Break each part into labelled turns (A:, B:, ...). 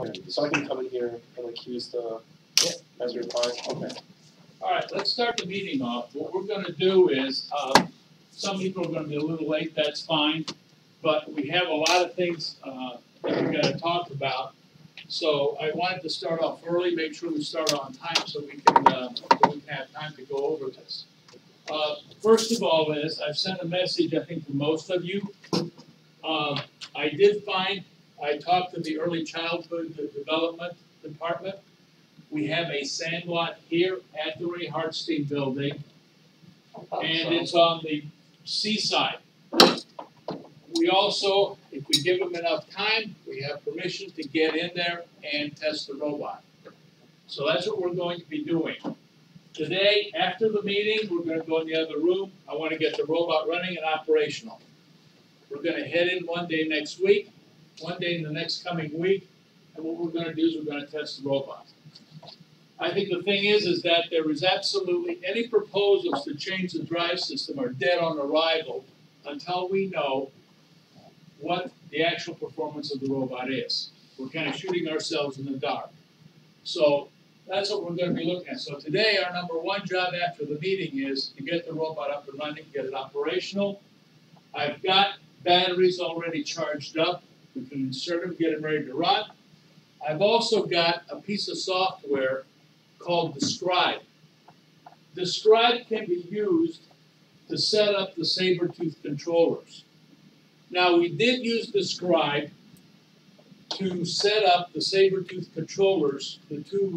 A: Okay, so I can come in here and like use the as required. Okay.
B: All right, let's start the meeting off. What we're going to do is, some people are going to be a little late, that's fine, but we have a lot of things that we've got to talk about. So I wanted to start off early, make sure we start on time so we can have time to go over this. First of all is, I've sent a message, I think, to most of you. I did find, I talked to the Early Childhood Development Department. We have a sandlot here at the Ray Hartstein Building, and it's on the seaside. We also, if we give them enough time, we have permission to get in there and test the robot. So that's what we're going to be doing. Today, after the meeting, we're going to go in the other room. I want to get the robot running and operational. We're going to head in one day next week, one day in the next coming week, and what we're going to do is we're going to test the robot. I think the thing is that there is absolutely any proposals to change the drive system are dead on arrival until we know what the actual performance of the robot is. We're kind of shooting ourselves in the dark. So that's what we're going to be looking at. So today our number one job after the meeting is to get the robot up and running, get it operational. I've got batteries already charged up. We can insert them, get them ready to run. I've also got a piece of software called Describe. Describe can be used to set up the saber-tooth controllers. Now, we did use Describe to set up the saber-tooth controllers, the two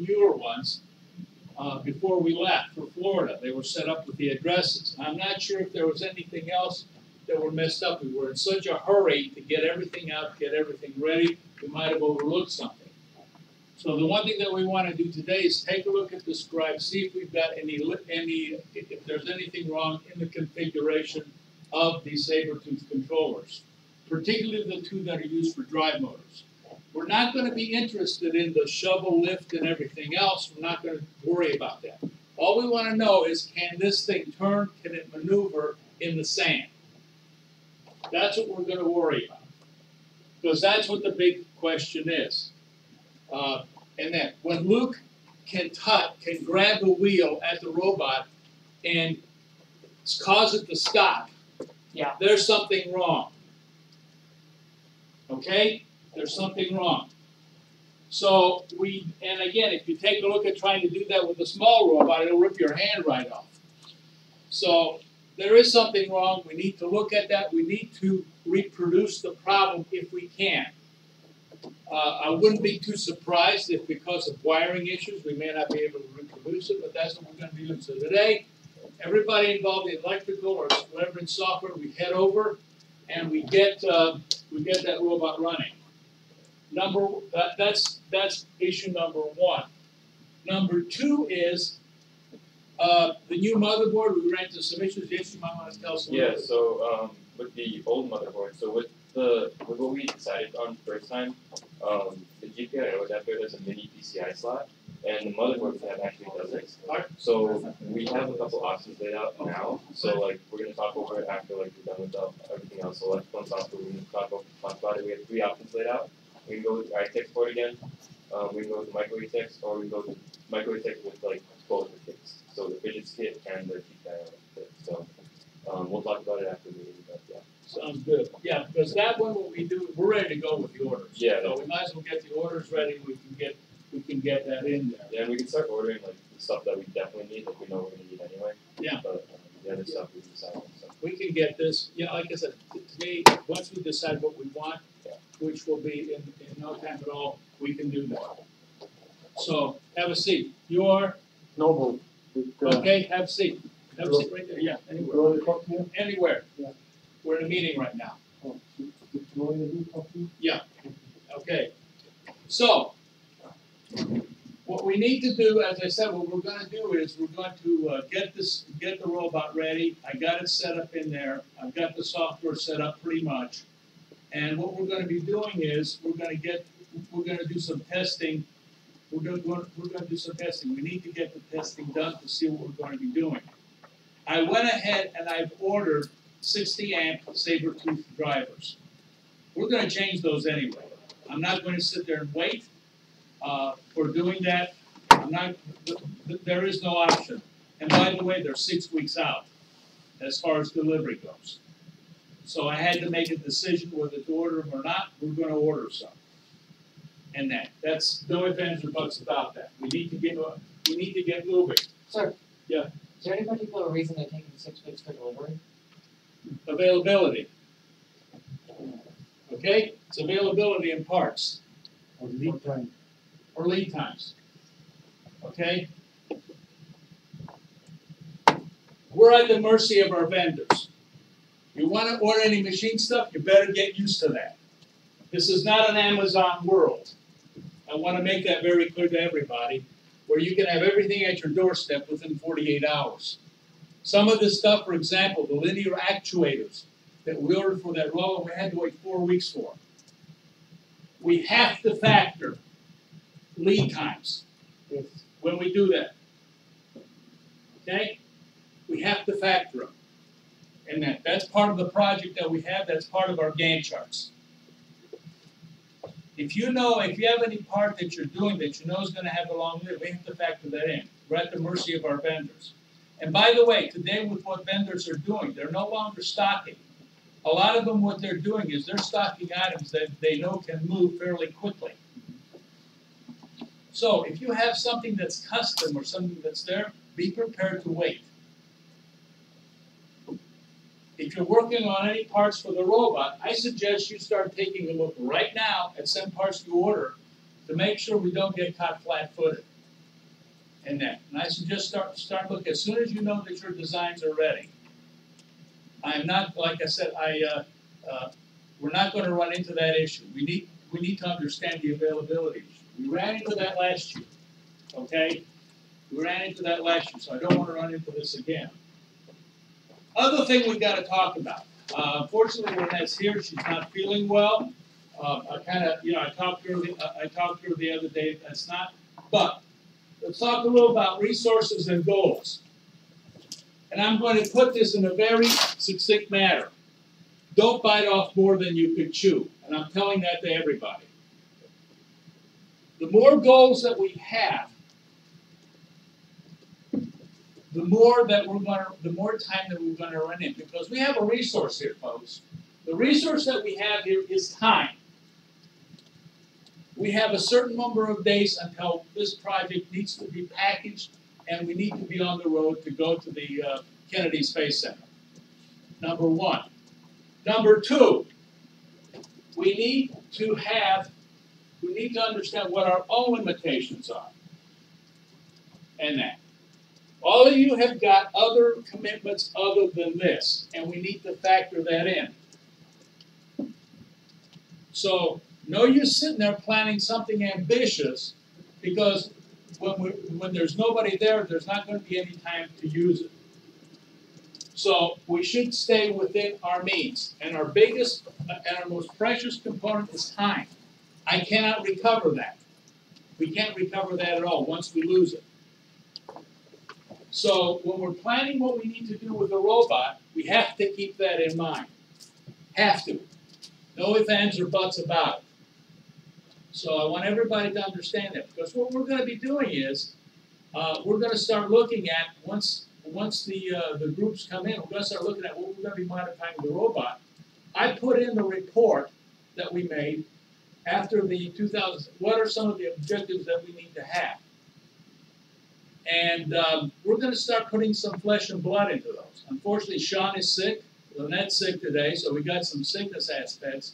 B: newer ones, before we left for Florida. They were set up with the addresses. I'm not sure if there was anything else that were messed up. We were in such a hurry to get everything out, get everything ready, we might have overlooked something. So the one thing that we want to do today is take a look at Describe, see if we've got if there's anything wrong in the configuration of these saber-tooth controllers, particularly the two that are used for drive motors. We're not going to be interested in the shovel lift and everything else. We're not going to worry about that. All we want to know is, can this thing turn? Can it maneuver in the sand? That's what we're going to worry about, because that's what the big question is. And then when Luke can grab the wheel at the robot and cause it to stop, there's something wrong. Okay? There's something wrong. So and again, if you take a look at trying to do that with a small robot, it'll rip your hand right off. So there is something wrong. We need to look at that. We need to reproduce the problem if we can. I wouldn't be too surprised if, because of wiring issues, we may not be able to reproduce it, but that's what we're going to be doing. So today, everybody involved in electrical or whatever in software, we head over and we get that robot running. That's issue number one. Number two is the new motherboard. We ran into some issues. Yes, you might want to tell us a little bit.
C: So with the old motherboard, so with what we decided on first time, the GPIO adapter has a mini PCI slot, and the motherboard that actually doesn't. So we have a couple options laid out now. So like we're gonna talk over it after like we're done with everything else. So electrical and software, we're gonna talk about it. We have three options laid out. We can go with iTex port again. We can go with microwave text, or we can go with microwave text with like both the kits. So the fidgets kit and the GPIO kit. So we'll talk about it after the meeting. But yeah.
B: Sounds good. Yeah, because that one, what we do, we're ready to go with the orders.
C: Yeah.
B: So we might as well get the orders ready. We can get that in there.
C: Yeah, and we can start ordering like the stuff that we definitely need, like we know we're gonna need anyway.
B: Yeah.
C: But the other stuff we decide on. So.
B: We can get this. Yeah, like I said, to me, once we decide what we want, which will be in no time at all, we can do that. So have a seat. You are
A: Noble.
B: okay. Have a seat. Have a seat right there. Yeah, anywhere. Anywhere.
A: Yeah.
B: We're in a meeting right now. Yeah. Okay. So, what we need to do, as I said, what we're going to do is we're going to get the robot ready. I got it set up in there. I've got the software set up pretty much. And what we're going to be doing is we're going to do some testing. We're going to do some testing. We need to get the testing done to see what we're going to be doing. I went ahead and I've ordered 60 amp saber-tooth drivers. We're going to change those anyway. I'm not going to sit there and wait for doing that. There is no option. And by the way, they're 6 weeks out as far as delivery goes. So I had to make a decision whether to order them or not. We're going to order some. And that's no ifs, ands, or buts about that. We need to get moving.
D: Sir.
B: Yeah.
D: Is there any particular reason they're taking 6 weeks for delivery?
B: Availability. Okay? It's availability in parts.
A: Or lead time.
B: Or lead times. Okay? We're at the mercy of our vendors. You want to order any machine stuff, you better get used to that. This is not an Amazon world. I want to make that very clear to everybody, where you can have everything at your doorstep within 48 hours. Some of this stuff, for example, the linear actuators that we ordered for that roller, we had to wait 4 weeks for. We have to factor lead times when we do that. Okay? We have to factor them. And that's part of the project that we have. That's part of our Gantt charts. If you have any part that you're doing that you know is going to have a long lead, we have to factor that in. We're at the mercy of our vendors. And by the way, today with what vendors are doing, they're no longer stocking. A lot of them, what they're doing is they're stocking items that they know can move fairly quickly. So if you have something that's custom or something that's there, be prepared to wait. If you're working on any parts for the robot, I suggest you start taking a look right now at some parts you order to make sure we don't get caught flat-footed in that. And I suggest start looking as soon as you know that your designs are ready. I'm not, like I said, we're not going to run into that issue. We need to understand the availability issue. We ran into that last year, okay? We ran into that last year, so I don't want to run into this again. Other thing we got to talk about. Unfortunately, Lynette's here. She's not feeling well. I talked to her the other day. That's not. But let's talk a little about resources and goals. And I'm going to put this in a very succinct manner. Don't bite off more than you could chew. And I'm telling that to everybody. The more goals that we have, the more time that we're going to run in, because we have a resource here, folks. The resource that we have here is time. We have a certain number of days until this project needs to be packaged, and we need to be on the road to go to the Kennedy Space Center. Number one. Number two, we need to understand what our own limitations are. And that. All of you have got other commitments other than this, and we need to factor that in. So, no use sitting there planning something ambitious, because when there's nobody there, there's not going to be any time to use it. So, we should stay within our means. And our biggest and our most precious component is time. I cannot recover that. We can't recover that at all once we lose it. So when we're planning what we need to do with the robot, we have to keep that in mind. Have to. No ifs, ands, or buts about it. So I want everybody to understand that, because what we're going to be doing is we're going to start looking at, once the groups come in, we're going to start looking at what we're going to be modifying the robot. I put in the report that we made after the 2000. What are some of the objectives that we need to have? And we're going to start putting some flesh and blood into those. Unfortunately, Sean is sick. Lynette's sick today, so we got some sickness aspects.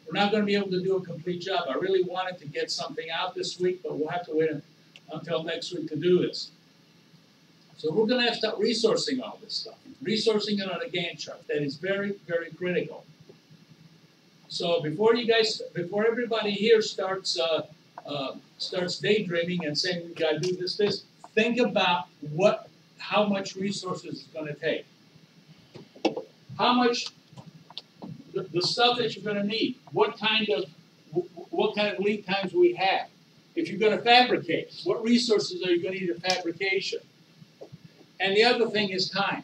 B: We're not going to be able to do a complete job. I really wanted to get something out this week, but we'll have to wait until next week to do this. So we're going to have to start resourcing all this stuff. Resourcing it on a Gantt chart. That is very, very critical. So before everybody here starts daydreaming and saying we got to do this, think about how much resources it's going to take. How much, the stuff that you're going to need. What kind of lead times we have. If you're going to fabricate, what resources are you going to need in fabrication? And the other thing is time.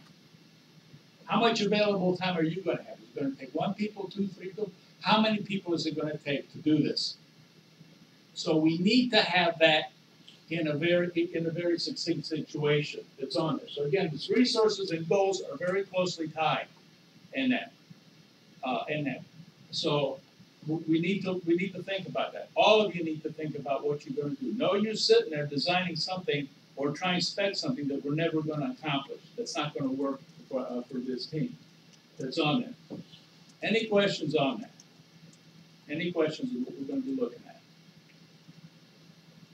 B: How much available time are you going to have? Is it going to take 1 people, 2, 3 people? How many people is it going to take to do this? So we need to have that in a very succinct situation that's on there. So again, these resources and goals are very closely tied in that. So we need to think about that. All of you need to think about what you're going to do. No use sitting there designing something or trying to spec something that we're never going to accomplish. That's not going to work for this team. That's on there. Any questions on that? Any questions on what we're going to be looking at?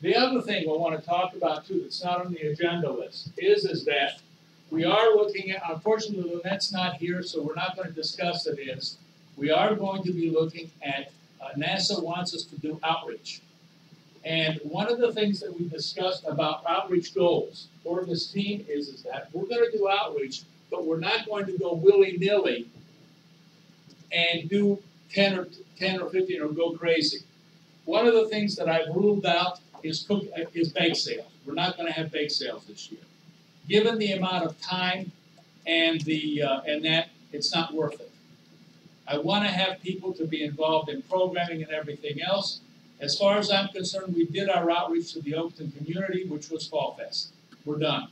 B: The other thing I want to talk about too that's not on the agenda list is that we are looking at, unfortunately Lynette's not here, so we're not going to discuss it, is we are going to be looking at, NASA wants us to do outreach. And one of the things that we discussed about outreach goals for this team is that we're going to do outreach, but we're not going to go willy-nilly and do 10 or 15 or go crazy. One of the things that I've ruled out is bake sales. We're not going to have bake sales this year. Given the amount of time and that, it's not worth it. I want to have people to be involved in programming and everything else. As far as I'm concerned, we did our outreach to the Oakton community, which was Fall Fest. We're done.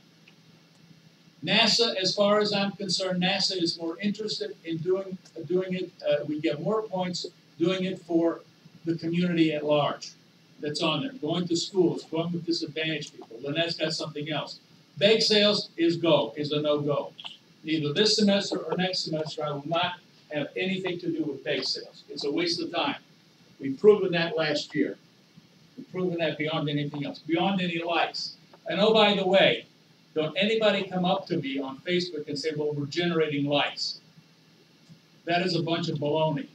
B: NASA, as far as I'm concerned, NASA is more interested in doing it. We get more points doing it for the community at large. That's on there. Going to schools, going with disadvantaged people. Lynette's got something else. Bake sales is a no-go. Either this semester or next semester, I will not have anything to do with bake sales. It's a waste of time. We've proven that last year. We've proven that beyond anything else, beyond any likes. And oh, by the way, don't anybody come up to me on Facebook and say, well, we're generating likes. That is a bunch of baloney.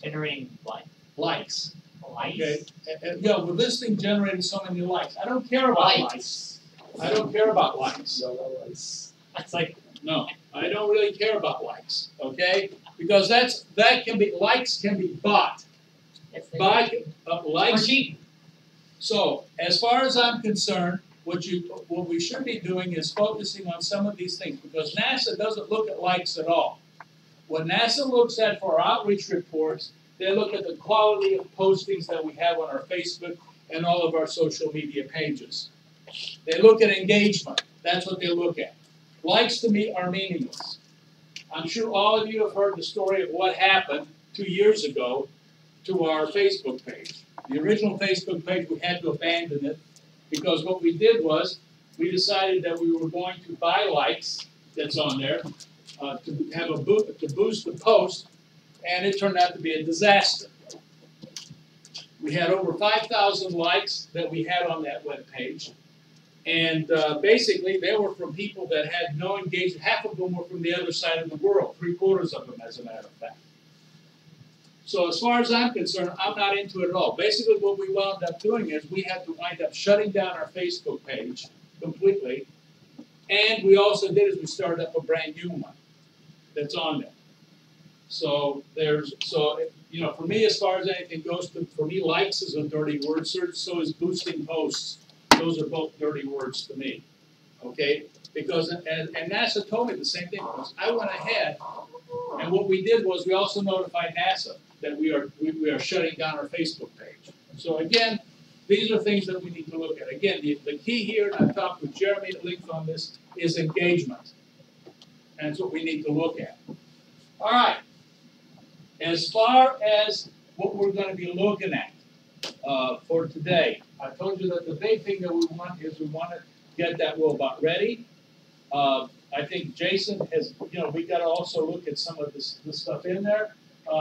D: Generating what?
B: Likes.
D: Likes?
B: Okay? Yeah, well, this thing generated so many likes. I don't care about likes. I don't care about likes.
D: That's like,
B: no, I don't really care about likes, okay? Because likes can be bought. Likes.
D: cheap.
B: So, as far as I'm concerned, what we should be doing is focusing on some of these things, because NASA doesn't look at likes at all. What NASA looks at for our outreach reports, they look at the quality of postings that we have on our Facebook and all of our social media pages. They look at engagement. That's what they look at. Likes to me are meaningless. I'm sure all of you have heard the story of what happened 2 years ago to our Facebook page. The original Facebook page, we had to abandon it because what we did was we decided that we were going to buy likes that's on there to have to boost the post, and it turned out to be a disaster. We had over 5,000 likes that we had on that web page. And basically, they were from people that had no engagement. Half of them were from the other side of the world, 3/4 of them, as a matter of fact. So as far as I'm concerned, I'm not into it at all. Basically, what we wound up doing is we had to wind up shutting down our Facebook page completely. And we also did is we started up a brand new one that's on there. So for me, as far as anything goes, for me, likes is a dirty word. So is boosting posts. Those are both dirty words to me, okay? Because, and NASA told me the same thing, because I went ahead, and what we did was we also notified NASA that we are shutting down our Facebook page. So again, these are things that we need to look at. Again, the key here, and I've talked with Jeremy at length on this, is engagement. And that's what we need to look at. All right. As far as what we're going to be looking at for today, I told you that the big thing that we want is we want to get that robot ready. I think Jason has, we got to also look at some of this stuff in there.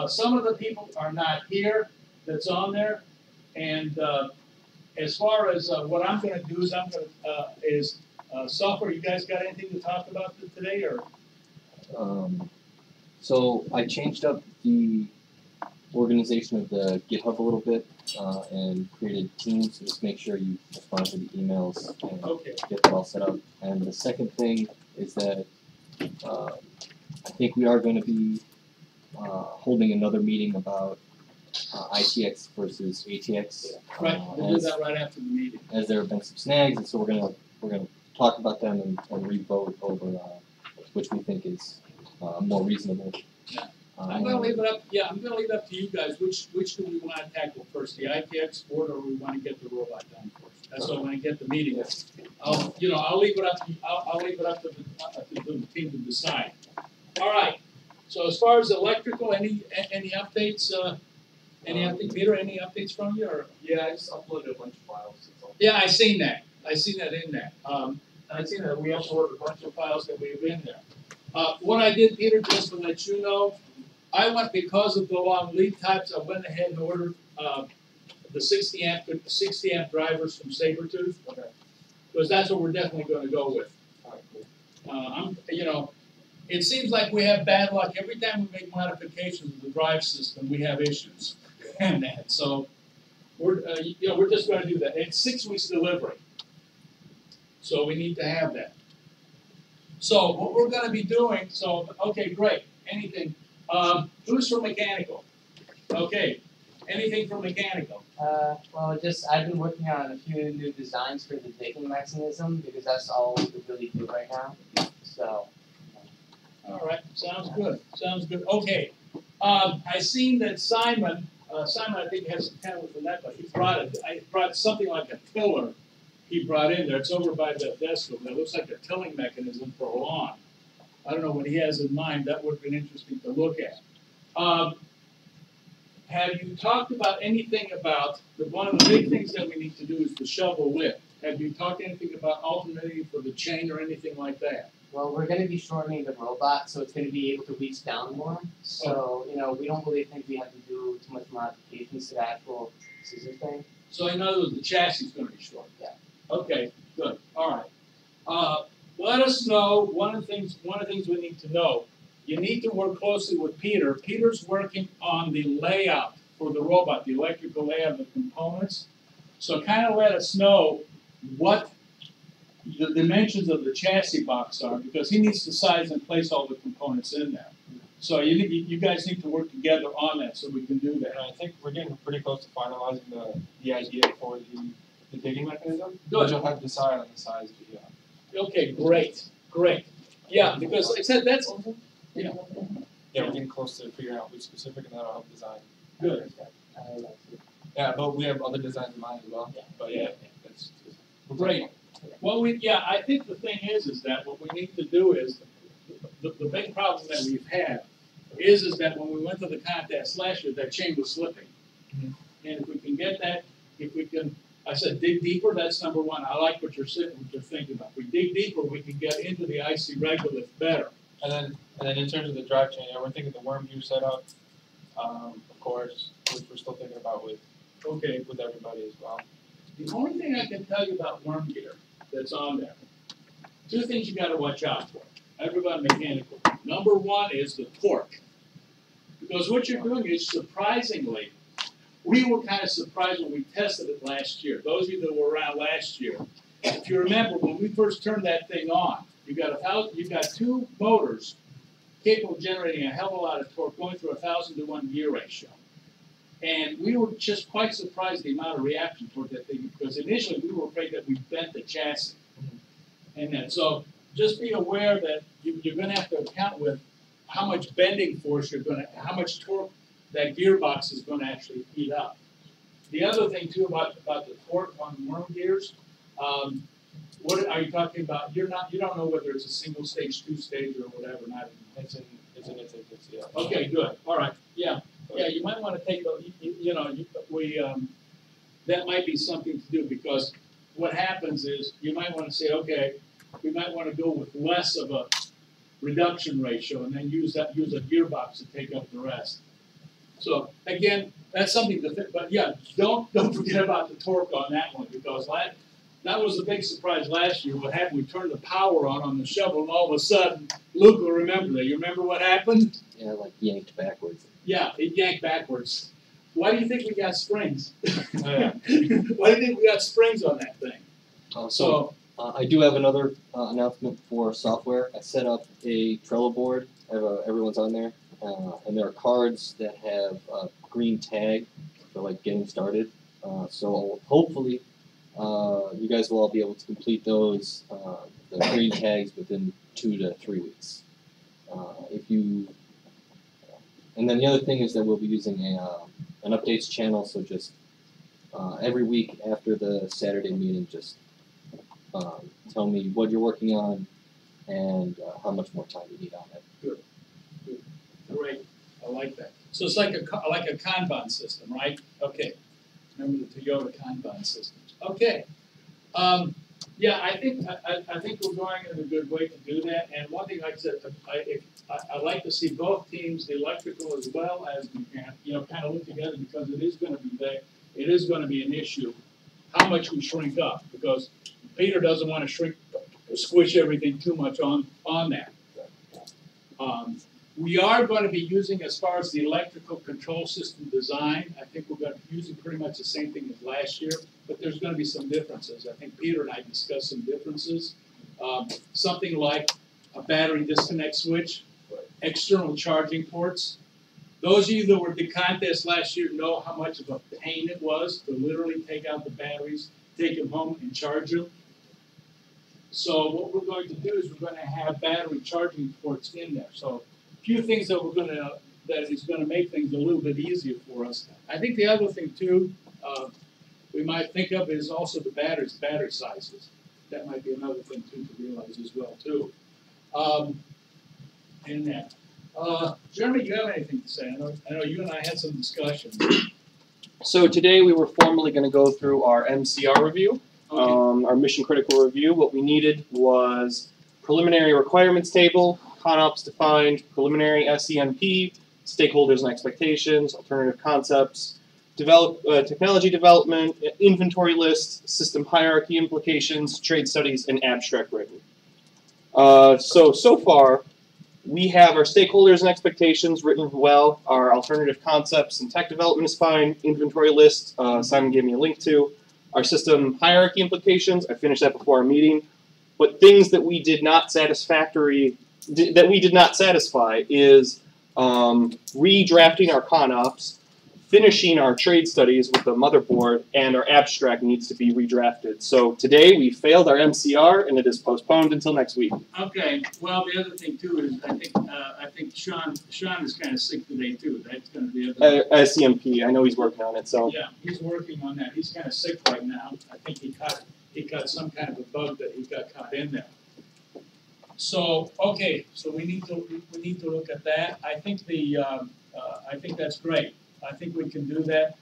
B: Some of the people are not here that's on there. And as far as what I'm going to do is software. You guys got anything to talk about today, or?
E: So I changed up the organization of the GitHub a little bit and created teams to just make sure you respond to the emails and get that all set up. And the second thing is that I think we are going to be holding another meeting about ITX versus ATX.
B: Right, we'll do that right after the meeting.
E: As there have been some snags, and so we're gonna talk about them and re-vote over which we think is more reasonable.
B: Yeah. I'm gonna leave it up, yeah, I'm gonna leave it up to you guys, which do we wanna tackle first, the ITX board, or we wanna get the robot done first? That's what I wanna get the meeting. I'll leave it up to, I'll leave it up to the team to decide. All right, so as far as electrical, any updates, Peter, any updates from you, or?
A: Yeah, I just uploaded a bunch of files. That's all.
B: Yeah, I seen that in there. I seen that we uploaded a bunch of files that we have in there. What I did, Peter, just to let you know, I went, because of the long lead times, I went ahead and ordered, the 60 amp drivers from Sabretooth.
A: Okay.
B: Because that's what we're definitely gonna go with.
A: Alright, cool.
B: It seems like we have bad luck. Every time we make modifications to the drive system, we have issues. And that, so, we're just gonna do that. It's 6 weeks delivery. So we need to have that. So what we're gonna be doing, okay, great, anything. Who's for mechanical? Okay, anything for mechanical?
F: Well, I've been working on a few new designs for the digging mechanism because that's all we could really do right now. So.
B: All right, sounds good, okay. I seen that Simon, I think has some talent with that, but I brought something like a tiller he brought in there. It's over by the desk over there. It looks like a tilling mechanism for a lawn. I don't know what he has in mind. That would have been interesting to look at. Have you talked about anything about, one of the big things that we need to do is the shovel lift. Have you talked anything about alternating for the chain or anything like that?
F: Well, we're going to be shortening the robot, so it's going to be able to reach down more. So, we don't really think we have to do too much modifications to the actual scissor thing.
B: So in other words, the chassis is going to be short.
F: Yeah.
B: Okay, good. All right. Let us know, one of the things we need to know, you need to work closely with Peter. Peter's working on the layout for the robot, the electrical layout of the components. So kind of let us know what the dimensions of the chassis box are, because he needs to size and place all the components in there. So you guys need to work together on that so we can do that.
A: And I think we're getting pretty close to finalizing the idea for the digging mechanism.
B: Good.
A: Which you'll have to decide on the size of the
B: Okay, great. Yeah, because like I said, that's,
A: Yeah, we're getting close to figuring out which specific, and that'll help design.
B: good.
A: Yeah, but we have other designs in mind as well.
F: Yeah.
A: But yeah, that's
B: Great. Well, I think the thing is that what we need to do is, the big problem that we've had is that when we went to the contest last year, that chain was slipping.
A: Mhm.
B: And if we can get that, I said dig deeper, that's number one. I like what you're thinking about. If we dig deeper, we can get into the IC regolith better.
A: And then in terms of the drivetrain, we're thinking the worm gear setup, of course, which we're still thinking about with everybody as well.
B: The only thing I can tell you about worm gear that's on there, two things you gotta watch out for. Everybody mechanical. Number one is the torque. Because what you're doing is, surprisingly, we were kind of surprised when we tested it last year. Those of you that were around last year, if you remember, when we first turned that thing on, you've got two motors capable of generating a hell of a lot of torque, going through 1,000-to-1 gear ratio. And we were just quite surprised the amount of reaction toward that thing, because initially we were afraid that we bent the chassis. And then, so just be aware that you're going to have to account with how much bending force how much torque that gearbox is going to actually heat up. The other thing too about the torque on worm gears, what are you talking about? You don't know whether it's a single stage, two stage, or whatever.
A: It's in yeah.
B: Okay, good. All right. Yeah. You might want to take that might be something to do, because what happens is you might want to say, okay, we might want to go with less of a reduction ratio, and then use a gearbox to take up the rest. So again, that's something to think. But yeah, don't forget about the torque on that one, because that was the big surprise last year. What happened? We turned the power on the shovel, and all of a sudden, Luke will remember that. You remember what happened?
E: Yeah, like yanked backwards.
B: Yeah, it yanked backwards. Why do you think we got springs?
A: Oh, yeah.
B: Why do you think we got springs on that thing?
E: I do have another announcement for software. I set up a Trello board. Everyone's on there, and there are cards that have a green tag for like getting started. So hopefully, you guys will all be able to complete those the green tags within 2 to 3 weeks. If you And then the other thing is that we'll be using an updates channel, so just every week after the Saturday meeting, just tell me what you're working on and how much more time you need on it.
B: Good. Great. I like that. So it's like a Kanban system, right? Okay. Remember the Toyota Kanban system. Okay. Yeah, I think we're going in a good way to do that. And one thing, like I said, I like to see both teams, the electrical as well as mechanical, kind of look together, because it is going to be there. It is going to be an issue how much we shrink up, because Peter doesn't want to squish everything too much on that. We are going to be using, as far as the electrical control system design, I think we're going to be using pretty much the same thing as last year, but there's going to be some differences. I think Peter and I discussed some differences. Something like a battery disconnect switch, external charging ports. Those of you that were at the contest last year know how much of a pain it was to literally take out the batteries, take them home, and charge them. So what we're going to do is we're going to have battery charging ports in there. So a few things that is going to make things a little bit easier for us. I think the other thing too we might think of is also the battery sizes. That might be another thing too to realize as well too. In that. Jeremy, do you have anything to say? I know you and I had some discussion.
G: So today we were formally going to go through our MCR review,
B: Okay.
G: our mission critical review. What we needed was preliminary requirements table, ConOps defined, preliminary SEMP, stakeholders and expectations, alternative concepts, technology development, inventory list, system hierarchy implications, trade studies, and abstract written. So far, we have our stakeholders and expectations written well. Our alternative concepts and tech development is fine. Inventory list, Simon gave me a link to. Our system hierarchy implications, I finished that before our meeting. But things that we did not satisfy is redrafting our ConOps, finishing our trade studies with the motherboard, and our abstract needs to be redrafted. So today we failed our MCR, and it is postponed until next week.
B: Okay. Well, the other thing too is I think Sean is kind of sick today too. That's going to be the other.
G: SEMP, I know he's working on it. So
B: Yeah, he's working on that. He's kind of sick right now. I think he caught some kind of a bug that he got caught in there. So okay, so we need to look at that. I think I think that's great. I think we can do that.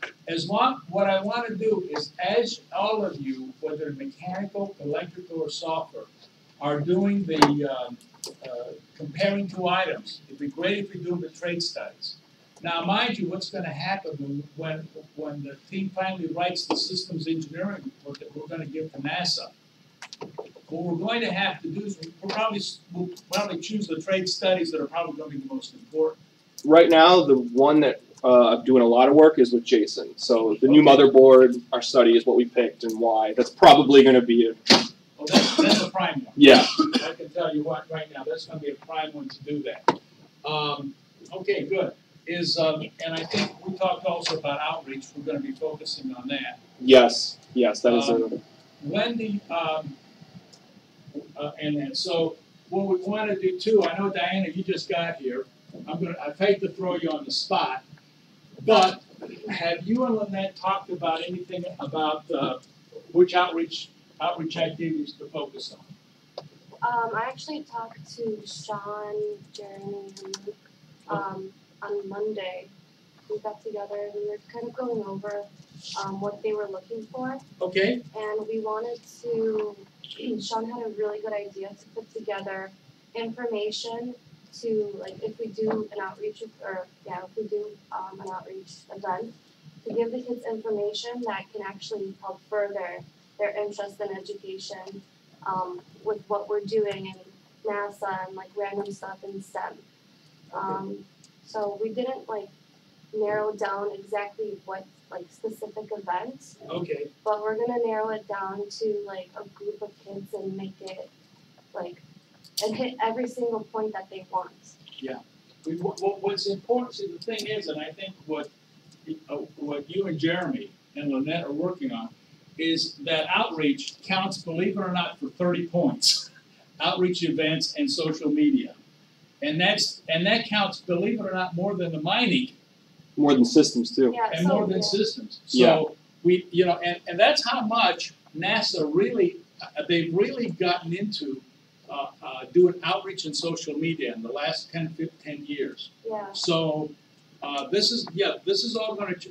B: What I want to do is, as all of you, whether mechanical, electrical, or software, are doing the comparing two items, it'd be great if we do the trade studies. Now, mind you, what's going to happen when the team finally writes the systems engineering report that we're going to give to NASA? What we're going to have to do is we'll probably choose the trade studies that are probably going to be the most important.
G: right now, the one that I'm doing a lot of work is with Jason. So the new motherboard, our study is what we picked and why. That's probably going to be it.
B: Well, that's a prime one.
G: Yeah.
B: I can tell you what, right now, that's going to be a prime one to do that. Okay, good. And I think we talked also about outreach. We're going to be focusing on that.
G: Yes, that is a...
B: Wendy, and then, so what we want to do too, I know Diana, you just got here. I'd hate to throw you on the spot, but have you and Lynette talked about anything about which outreach activities to focus on?
H: I actually talked to Sean, Jeremy, and Luke on Monday. We got together and we were kind of going over what they were looking for.
B: Okay.
H: And we wanted to, Sean had a really good idea to put together information to, like, if we do an outreach, an outreach event, to give the kids information that can actually help further their interest in education with what we're doing in NASA and like random stuff in STEM. So we didn't like narrow down exactly what like specific events.
B: Okay.
H: But we're gonna narrow it down to like a group of kids and make it like and hit every single point that they want.
B: Yeah. What's important, see the thing is, and I think what you and Jeremy and Lynette are working on is that outreach counts, believe it or not, for 30 points. Outreach events and social media. And that counts, believe it or not, more than the mining
G: More than systems too.
H: Yeah,
B: and
H: so,
B: more than
H: yeah.
B: systems.
G: Yeah.
B: So we, and that's how much NASA really, they've really gotten into doing outreach in social media in the last 10 years.
H: Yeah.
B: So this is all going to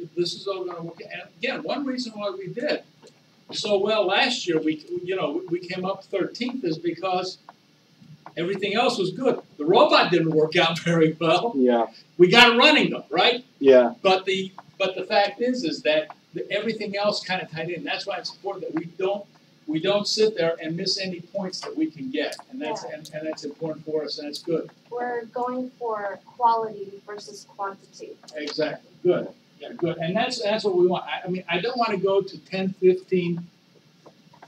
B: work. And again, one reason why we did so well last year, we came up 13th is because everything else was good. The robot didn't work out very well.
G: Yeah.
B: We got it running though, right?
G: Yeah.
B: But the fact is that everything else kind of tied in. That's why it's important that we don't sit there and miss any points that we can get, and that's and that's important for us, and that's good.
H: We're going for quality versus quantity.
B: Exactly. Good. Yeah. Good. And that's what we want. I mean, I don't want to go to 10, 15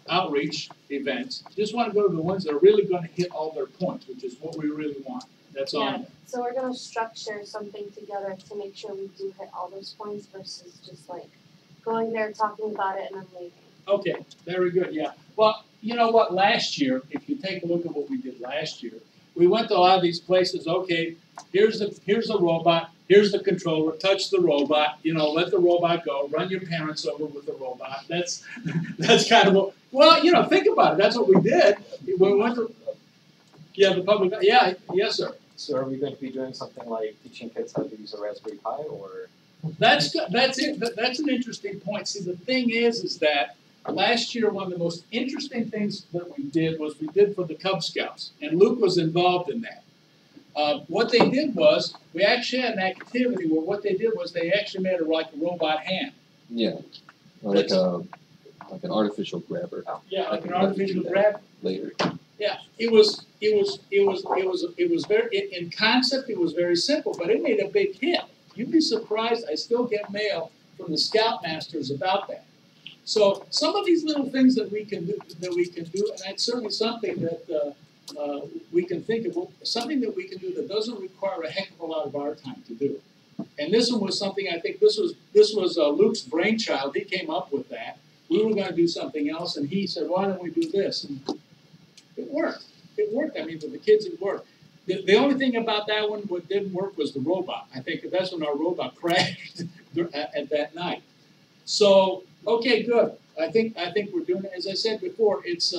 B: outreach events. Just want to go to the ones that are really going to hit all their points, which is what we really want. That's all.
H: Yeah. So we're gonna structure something together to make sure we do hit all those points versus just like going there, talking about it, and then leaving.
B: Okay, very good, yeah. Well, you know what, last year, if you take a look at what we did last year, we went to a lot of these places, okay, here's the robot, here's the controller, touch the robot, let the robot go, run your parents over with the robot. That's kind of what, well, think about it, that's what we did. We went to, the public, yes, sir.
I: So are we going to be doing something like teaching kids how to use a Raspberry Pi, or?
B: That's good. That's it. That's an interesting point. See, the thing is that last year one of the most interesting things that we did was we did for the Cub Scouts, and Luke was involved in that. What they did was we actually had an activity where what they did was they actually made it like a robot hand.
E: Yeah, or like an artificial grabber.
B: Yeah, like an artificial grab.
E: Later.
B: Yeah, it was very in concept. It was very simple, but it made a big hit. You'd be surprised. I still get mail from the Scoutmasters about that. So some of these little things that we can do, and that's certainly something that we can think of. Something that we can do that doesn't require a heck of a lot of our time to do. And this one was something. I think this was Luke's brainchild. He came up with that. We were going to do something else, and he said, "Why don't we do this?" And it worked. It worked. I mean, for the kids, it worked. The only thing about that one what didn't work was the robot. I think that's when our robot crashed at that night. So, okay, good. I think we're doing it. As I said before, it's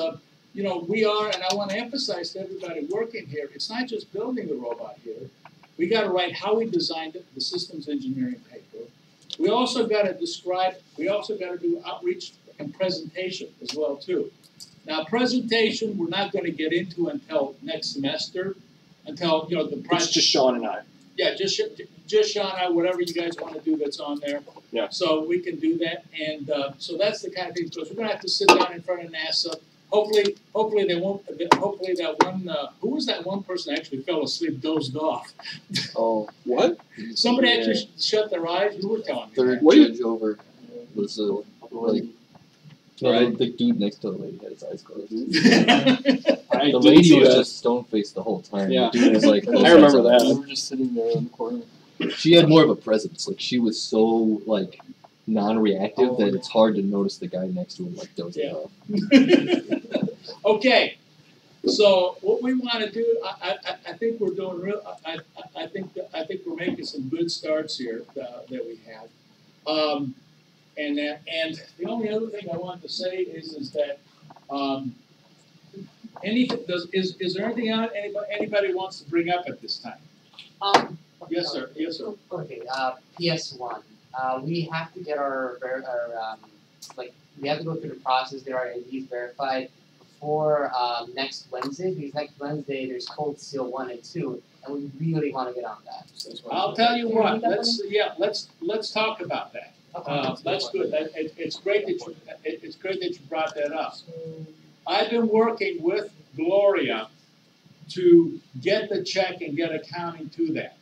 B: we are, and I want to emphasize to everybody working here, it's not just building the robot here. We got to write how we designed it, the systems engineering paper. We also got to describe. We also got to do outreach and presentation as well too. Now, presentation we're not going to get into until next semester. Until the project.
G: It's just Sean and I.
B: Yeah, just Sean and I, whatever you guys want to do that's on there.
G: Yeah.
B: So we can do that, and so that's the kind of thing. Because we're going to have to sit down in front of NASA. Hopefully they won't. Hopefully that one. Who was that one person that actually fell asleep, dozed off?
E: Oh,
G: what?
B: Somebody actually shut their eyes. You were telling me.
E: Third
B: that.
E: judge over was the dude next to the lady had his eyes closed. The lady was just stone faced the whole time.
G: Yeah.
E: The dude was like,
G: I remember that.
E: We were just sitting there in the corner. She had more of a presence. Like she was so non-reactive that it's hard to notice the guy next to him dozing off.
B: Okay. So what we want to do, I think we're doing real. I think we're making some good starts here that we have. And the only other thing I wanted to say is that is there anything anybody wants to bring up at this time? Yes, sir. Yes, sir.
F: Okay. PS1. We have to get our we have to go through the process, get our IDs verified before next Wednesday. Because next Wednesday there's Cold Seal 1 and 2, and we really want to get on that.
B: I'll tell you what. Let's talk about that. That's good. It's great that you brought that up. I've been working with Gloria to get the check and get accounting to that.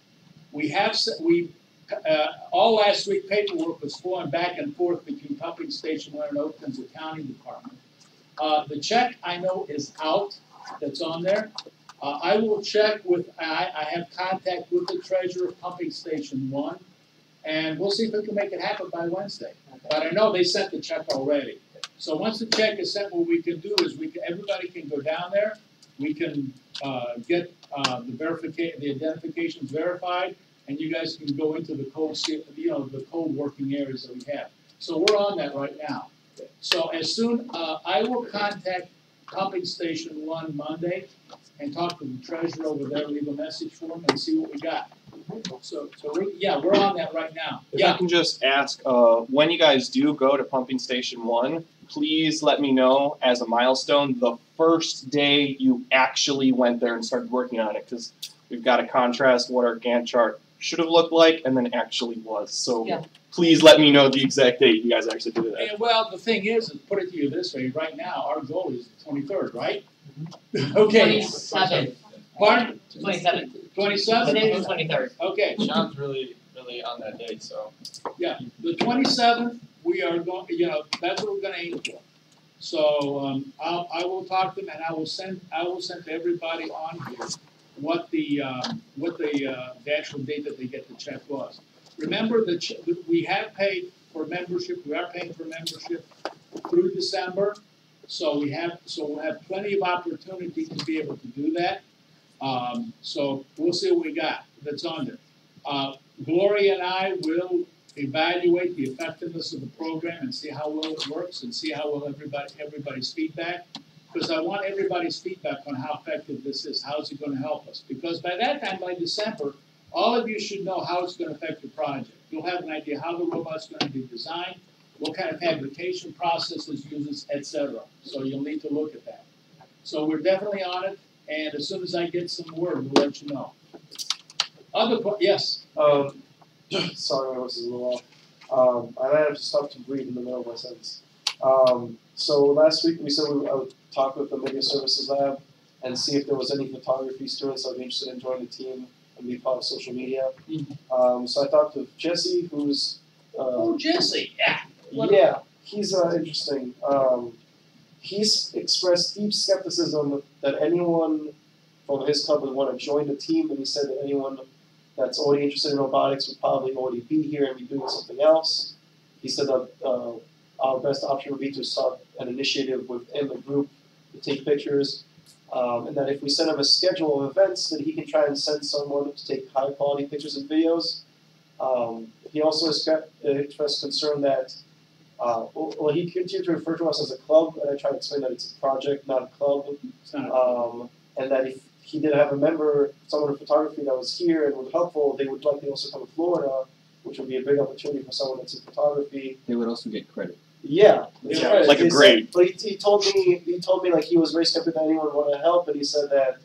B: All last week paperwork was flowing back and forth between Pumping Station 1 and Oakton's accounting department. The check I know is out. That's on there. I will check with. I have contact with the treasurer of Pumping Station 1. And we'll see if we can make it happen by Wednesday. But I know they sent the check already. So once the check is sent, what we can do is everybody can go down there, we can, get, the identifications verified, and you guys can go into the code, the code working areas that we have. So we're on that right now. So as soon, I will contact Pumping Station 1 Monday and talk to the treasurer over there, leave a message for them and see what we got. So we're on that right now.
G: If I can just ask, when you guys do go to Pumping Station 1, please let me know as a milestone the first day you actually went there and started working on it, because we've got to contrast what our Gantt chart should have looked like and then actually was. So please let me know the exact date you guys actually did that.
B: And well, the thing is, put it to you this way, right now, our goal is the 23rd, right? Okay.
F: 27th.
B: Pardon?
F: 27th.
B: 27th?
F: Today is 23rd.
B: Okay.
A: Sean's really on that date, so.
B: Yeah, the 27th, we are going, that's what we're gonna aim for. So, I will talk to them and I will send to everybody on here what the actual date that they get the check was. Remember, we have paid for membership, we are paying for membership through December, so we'll have plenty of opportunity to be able to do that. So we'll see what we got that's on there. Gloria and I will evaluate the effectiveness of the program and see how well it works and see how well everybody's feedback. Because I want everybody's feedback on how effective this is. How's it going to help us? Because by that time, by December, all of you should know how it's going to affect your project. You'll have an idea how the robot's going to be designed, what kind of fabrication processes uses, etc. So you'll need to look at that. So we're definitely on it, and as soon as I get some word, we'll let you know. Yes?
J: Sorry, my voice is a little off. I might have to stop to breathe in the middle of my sentence. So last week we said I would talk with the Media Services Lab and see if there was any photography students that would be interested in joining the team and be part of social media. So I talked with Jesse, who's
B: Jesse, yeah.
J: Yeah, he's interesting. He's expressed deep skepticism that anyone from his club would want to join the team, and he said that anyone that's already interested in robotics would probably already be here and be doing something else. He said that our best option would be to start an initiative within the group to take pictures, and that if we send him a schedule of events, that he can try and send someone to take high quality pictures and videos. He also expressed concern that, he continued to refer to us as a club, and I tried to explain that it's a project, not a club, and that if he did have a member, someone in photography that was here and was helpful, they would likely also come to Florida, which would be a big opportunity for someone that's in photography.
E: They would also get credit.
J: Yeah,
G: like a grade.
J: But he told me like he was very skeptical that anyone would want to help, and he said that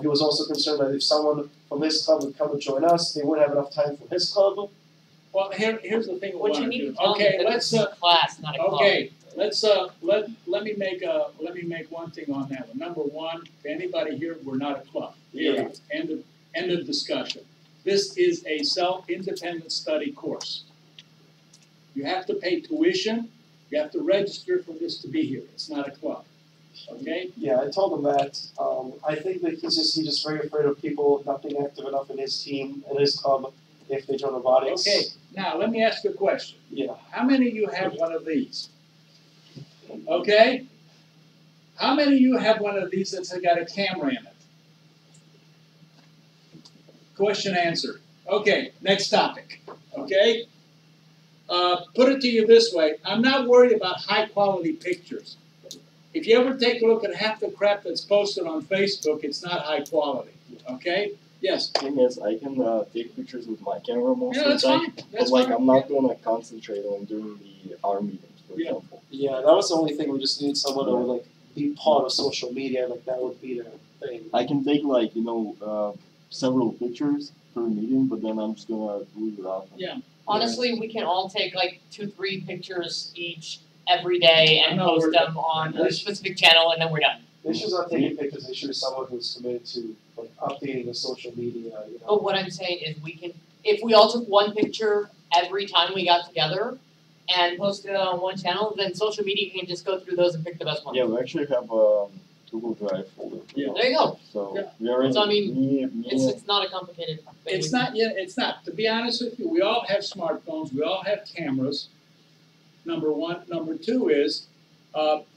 J: he was also concerned that if someone from his club would come and join us, they wouldn't have enough time for his club.
B: Well, here's the thing.
F: What you need to tell them is that this is a class, not a club.
B: Okay, let me make one thing on that one. Number one, to anybody here, we're not a club.
J: Yeah.
B: End of discussion. This is a self-independent study course. You have to pay tuition. You have to register for this to be here. It's not a club. Okay?
J: Yeah, I told him that. I think that he's just very afraid of people not being active enough in his team and his club if they join robotics.
B: Okay. Now let me ask you a question.
J: Yeah.
B: How many of you have one of these? Okay? How many of you have one of these that's got a camera in it? Question answered. Okay, next topic. Okay? Put it to you this way. I'm not worried about high quality pictures. If you ever take a look at half the crap that's posted on Facebook, it's not high quality. Okay? Yes?
K: Thing is, I can take pictures with my camera most
B: Yeah,
K: of
B: that's
K: the time.
B: fine.
K: But
B: That's
K: like,
B: fine.
K: I'm not gonna concentrate on doing our meetings, for
B: Yeah.
K: example.
J: Yeah, that was the only thing. We just need someone who would like be part of social media. Like that would be the thing.
K: I can take like, several pictures per meeting, but then I'm just gonna leave it out.
B: Yeah.
F: Honestly, we can all take like 2-3 pictures each every day and
B: No,
F: post
B: we're-
F: them on a specific channel, and then we're done.
J: They should not taking pictures. They should be someone who's committed to like updating the social media.
F: But what I'm saying is we can, if we all took one picture every time we got together and posted it on one channel, then social media can just go through those and pick the best one.
K: Yeah, we actually have a Google Drive folder.
B: Yeah.
F: There you go.
K: So
B: Yeah.
K: we already,
F: So, I mean,
K: me
F: It's not a complicated thing.
B: It's not yet. It's not. To be honest with you, we all have smartphones. We all have cameras. Number one. Number two is,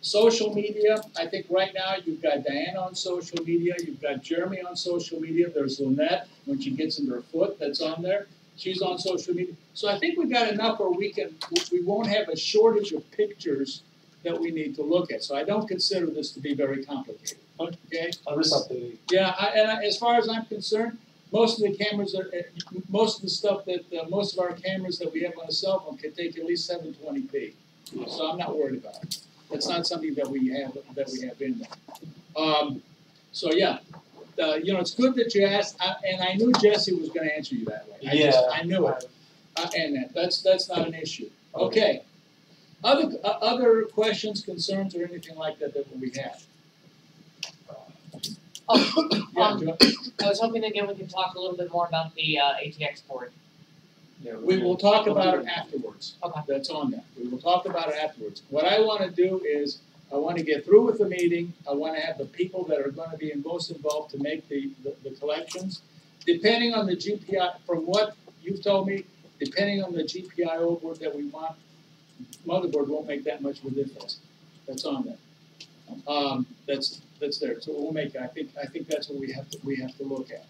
B: Social media, I think right now you've got Diana on social media, you've got Jeremy on social media, there's Lynette, when she gets into her foot, that's on there. She's on social media. So I think we got enough where we won't have a shortage of pictures that we need to look at. So I don't consider this to be very complicated, okay?
J: I'm just updating.
B: Yeah, as far as I'm concerned, most of the cameras most of the stuff that, most of our cameras that we have on a cell phone can take at least 720p. So I'm not worried about it. That's not something that we have in there. So yeah, it's good that you asked, and I knew Jesse was going to answer you that way. I knew it, and that's not an issue. Okay. Other questions, concerns, or anything like that we have?
F: I was hoping again we could talk a little bit more about the ATX board.
C: Yeah,
B: We will talk about it afterwards.
F: Okay.
B: That's on there. We will talk about it afterwards. What I want to do is, I want to get through with the meeting. I want to have the people that are going to be most involved to make the collections. Depending on the GPI, from what you've told me, depending on the GPIO board that we want, motherboard won't make that much of a difference. That's on there. That's there. So we'll make it. I think that's what we have to look at.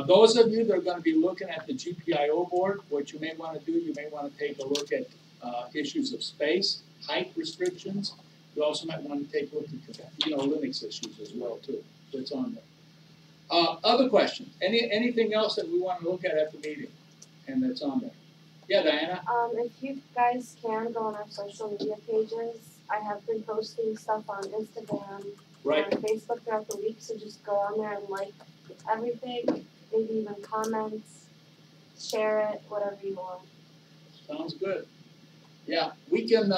B: Those of you that are going to be looking at the GPIO board, what you may want to do, you may want to take a look at issues of space, height restrictions. You also might want to take a look at Linux issues as well too. That's on there. Other questions? Anything else that we want to look at the meeting, and that's on there? Yeah, Diana.
H: If you guys can go on our social media pages, I have been posting stuff on Instagram and Facebook throughout the week. So just go on there and like everything, maybe even comments, share it, whatever you want.
B: Sounds good. Yeah, we can.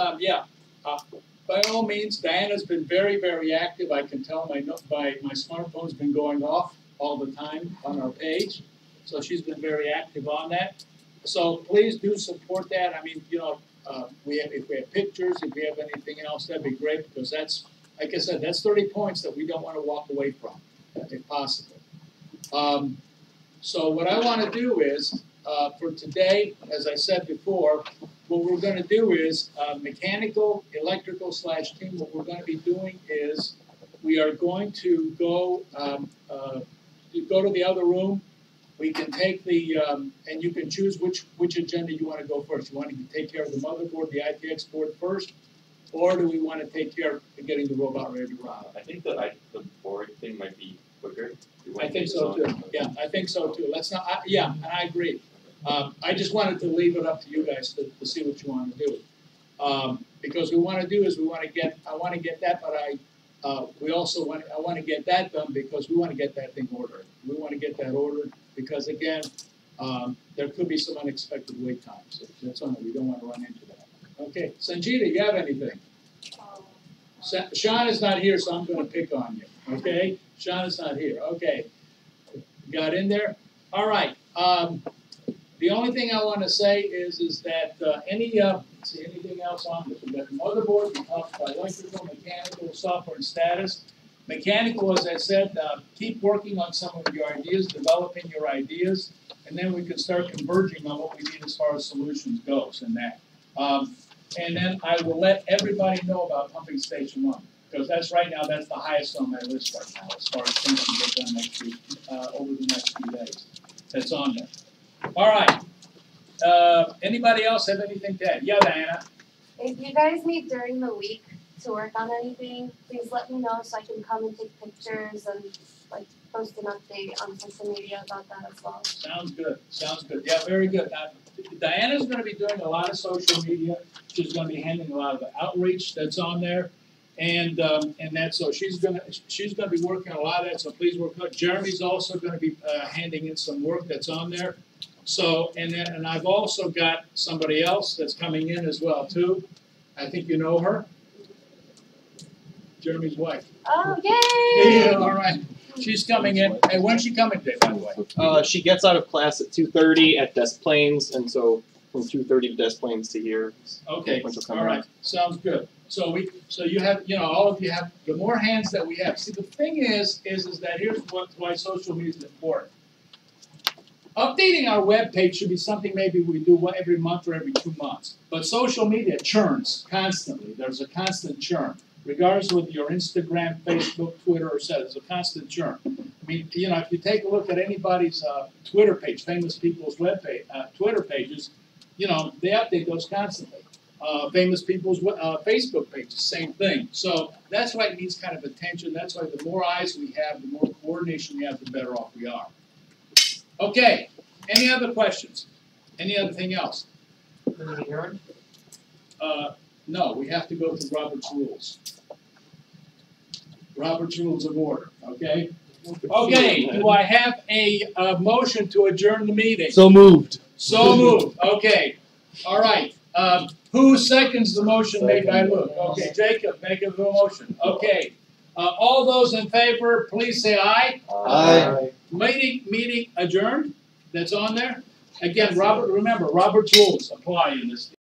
B: By all means, Diana's been very, very active. I can tell my smartphone's been going off all the time on our page, so she's been very active on that. So please do support that. I mean, if we have pictures, if we have anything else, that'd be great, because that's, like I said, that's 30 points that we don't want to walk away from, if possible. So what I want to do is, for today, as I said before, what we're going to do is mechanical, electrical / team. What we're going to be doing is we are going to go to the other room. We can take and you can choose which agenda you want to go first. You want to take care of the motherboard, the ITX board first, or do we want to take care of getting the robot ready to run?
C: I think the board thing might be quicker.
B: I think so too. Yeah, I think so too. Let's not. Yeah, and I agree. I just wanted to leave it up to you guys to see what you want to do. Because we want to do is I want to get that, but I want to get that done because we want to get that thing ordered. We want to get that ordered because again, there could be some unexpected wait times. That's on it. We don't want to run into that. Okay, Sanjita, you have anything? Sean is not here, so I'm going to pick on you. Okay, Sean is not here. Okay, got in there. All right. The only thing I want to say is that let's see, anything else on this? We got the motherboard. We talked about electrical, mechanical, software, and status. Mechanical, as I said, keep working on some of your ideas, developing your ideas, and then we can start converging on what we need as far as solutions goes in that. And then I will let everybody know about pumping station 1, because that's the highest on my list right now as far as things to get done next week, over the next few days. That's on there. All right. Anybody else have anything to add? Yeah, Diana.
H: If you guys need during the week to work on anything, please let me know so I can come and take pictures and post an update on social media about that as well. Sounds good. Sounds good. Yeah, very good. Diana's going to be doing a lot of social media. She's going to be handling a lot of the outreach that's on there, and that's so she's going to be working on a lot of that. So please work on it. Jeremy's also going to be handing in some work that's on there. So and I've also got somebody else that's coming in as well too. I think you know her. Jeremy's wife. Oh, yay!
B: Yeah, all right. She's coming in. Hey, when's she coming today, by the way?
G: She gets out of class at 2:30 at Des Plaines, and so from 2:30 to Des Plaines to here.
B: Okay, all right. Sounds good. So you have, all of you have, the more hands that we have. See, the thing is that here's why social media is important. Updating our webpage should be something maybe we do every month or every 2 months. But social media churns constantly. There's a constant churn. Regardless of whether you're Instagram, Facebook, Twitter, or so, there's a constant churn. I mean, you know, if you take a look at anybody's Twitter page, famous people's Twitter pages, you know, they update those constantly. Famous people's Facebook pages, same thing. So that's why it needs kind of attention. That's why the more eyes we have, the more coordination we have, the better off we are. Okay, any other questions? Any other thing else? No, we have to go through Robert's rules. Robert's Rules of Order, okay? Okay, do I have a motion to adjourn the meeting?
G: So moved.
B: So moved, okay. All right, who seconds the motion made by Luke? Okay, Jacob, make a motion. Okay, all those in favor, please say aye.
G: Aye.
B: Meeting adjourned, that's on there. Again, Robert, remember, Robert's rules apply in this.